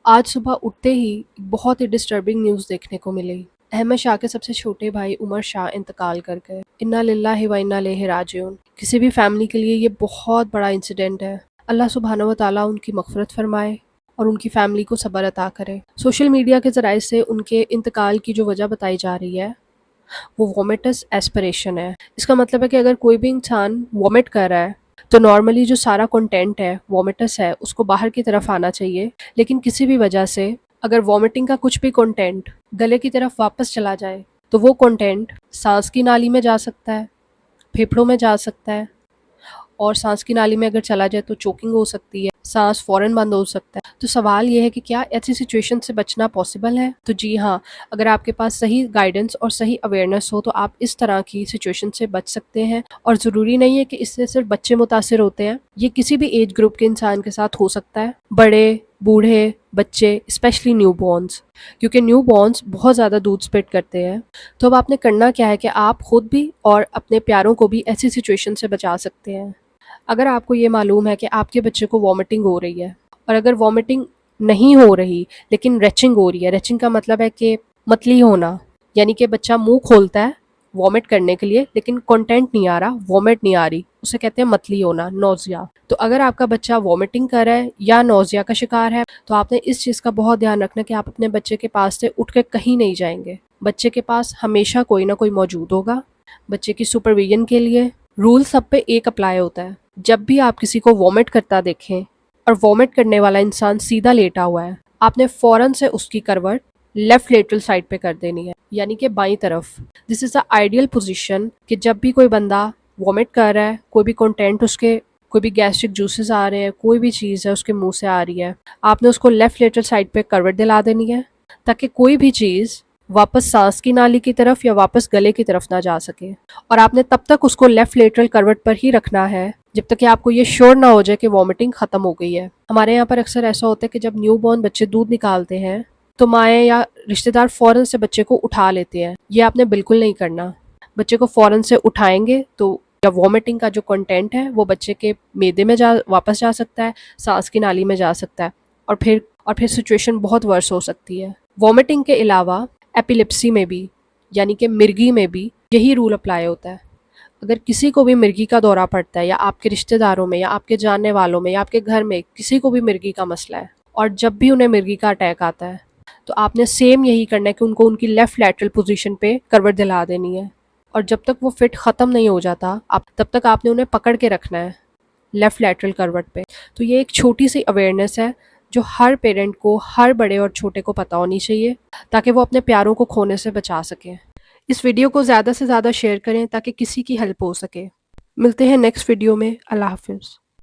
آج صبح اٹھتے ہی ایک بہت ہی ڈسٹربنگ نیوز دیکھنے کو ملی۔ احمد شاہ کے سب سے چھوٹے بھائی عمر شاہ انتقال کر گئے۔ انا للہ و انا الیہ راجعون۔ کسی بھی فیملی کے لیے یہ بہت بڑا انسیڈنٹ ہے۔ اللہ سبحانہ و تعالیٰ ان کی مغفرت فرمائے اور ان کی فیملی کو صبر عطا کرے۔ سوشل میڈیا کے ذرائع سے ان کے انتقال کی جو وجہ بتائی جا رہی ہے وہ وومیٹس ایسپریشن ہے۔ اس کا مطلب ہے کہ اگر کوئی بھی انسان وومٹ کر رہا ہے تو نارملی جو سارا کنٹینٹ ہے وومیٹس ہے اس کو باہر کی طرف آنا چاہیے، لیکن کسی بھی وجہ سے اگر وومیٹنگ کا کچھ بھی کنٹینٹ گلے کی طرف واپس چلا جائے تو وہ کنٹینٹ سانس کی نالی میں جا سکتا ہے، پھیپھڑوں میں جا سکتا ہے، اور سانس کی نالی میں اگر چلا جائے تو چوکنگ ہو سکتی ہے، سانس فوراً بند ہو سکتا ہے۔ تو سوال یہ ہے کہ کیا ایسی سچویشن سے بچنا پاسبل ہے؟ تو جی ہاں، اگر آپ کے پاس صحیح گائیڈنس اور صحیح اویئرنیس ہو تو آپ اس طرح کی سچویشن سے بچ سکتے ہیں، اور ضروری نہیں ہے کہ اس سے صرف بچے متاثر ہوتے ہیں، یہ کسی بھی ایج گروپ کے انسان کے ساتھ ہو سکتا ہے، بڑے، بوڑھے، بچے، اسپیشلی نیو بورنز، کیونکہ نیو بورنز بہت زیادہ دودھ اسپٹ کرتے ہیں۔ تو اب آپ نے کرنا کیا ہے کہ آپ خود بھی اور اپنے پیاروں کو بھی ایسی سچویشن سے بچا سکتے ہیں۔ اگر آپ کو یہ معلوم ہے کہ آپ کے بچے کو وومیٹنگ ہو رہی ہے، اور اگر وومیٹنگ نہیں ہو رہی لیکن ریچنگ ہو رہی ہے، ریچنگ کا مطلب ہے کہ متلی ہونا، یعنی کہ بچہ منہ کھولتا ہے وومٹ کرنے کے لیے لیکن کنٹینٹ نہیں آ رہا، وومٹ نہیں آ رہی، اسے کہتے ہیں متلی ہونا، نوزیا۔ تو اگر آپ کا بچہ وومیٹنگ کر رہا ہے یا نوزیا کا شکار ہے تو آپ نے اس چیز کا بہت دھیان رکھنا کہ آپ اپنے بچے کے پاس سے اٹھ کے کہیں نہیں جائیں گے۔ بچے کے پاس ہمیشہ کوئی نہ کوئی موجود ہوگا بچے کی سپرویژن کے لیے۔ رول سب پہ ایک اپلائی ہوتا ہے، جب بھی آپ کسی کو وومٹ کرتا دیکھیں اور وومٹ کرنے والا انسان سیدھا لیٹا ہوا ہے، آپ نے فوراً سے اس کی کروٹ لیفٹ لیٹرل سائڈ پہ کر دینی ہے، یعنی کہ بائیں طرف۔ دس از اے آئیڈیل پوزیشن کہ جب بھی کوئی بندہ وومٹ کر رہا ہے، کوئی بھی کنٹینٹ اس کے، کوئی بھی گیسٹرک جوسز آ رہے ہیں، کوئی بھی چیز ہے اس کے منہ سے آ رہی ہے، آپ نے اس کو لیفٹ لیٹرل سائڈ پہ کروٹ دلا دینی ہے تاکہ کوئی بھی چیز واپس سانس کی نالی کی طرف یا واپس گلے کی طرف نہ جا سکے۔ اور آپ نے تب تک اس کو لیفٹ لیٹرل کروٹ پر ہی رکھنا ہے جب تک کہ آپ کو یہ شور نہ ہو جائے کہ وومیٹنگ ختم ہو گئی ہے۔ ہمارے یہاں پر اکثر ایسا ہوتا ہے کہ جب نیو بورن بچے دودھ نکالتے ہیں تو مائیں یا رشتہ دار فوراً سے بچے کو اٹھا لیتے ہیں، یہ آپ نے بالکل نہیں کرنا۔ بچے کو فوراً سے اٹھائیں گے تو یا وومیٹنگ کا جو کنٹینٹ ہے وہ بچے کے معدے میں واپس جا سکتا ہے، سانس کی نالی میں جا سکتا ہے، اور پھر سچویشن بہت ورس ہو سکتی ہے۔ وومیٹنگ کے علاوہ ایپیلیپسی میں بھی، یعنی کہ مرگی میں بھی یہی رول اپلائی ہوتا ہے۔ اگر کسی کو بھی مرگی کا دورہ پڑتا ہے یا آپ کے رشتہ داروں میں یا آپ کے جاننے والوں میں یا آپ کے گھر میں کسی کو بھی مرگی کا مسئلہ ہے، اور جب بھی انہیں مرگی کا اٹیک آتا ہے تو آپ نے سیم یہی کرنا ہے کہ ان کو ان کی لیفٹ لیٹرل پوزیشن پہ کروٹ دلا دینی ہے، اور جب تک وہ فٹ ختم نہیں ہو جاتا تب تک آپ نے انہیں پکڑ کے رکھنا ہے لیفٹ لیٹرل کروٹ پہ۔ تو یہ ایک چھوٹی سی اویئرنیس ہے جو ہر پیرنٹ کو، ہر بڑے اور چھوٹے کو پتہ ہونی چاہیے تاکہ وہ اپنے پیاروں کو کھونے سے بچا سکیں۔ اس ویڈیو کو زیادہ سے زیادہ شیئر کریں تاکہ کسی کی ہیلپ ہو سکے۔ ملتے ہیں نیکسٹ ویڈیو میں۔ اللہ حافظ۔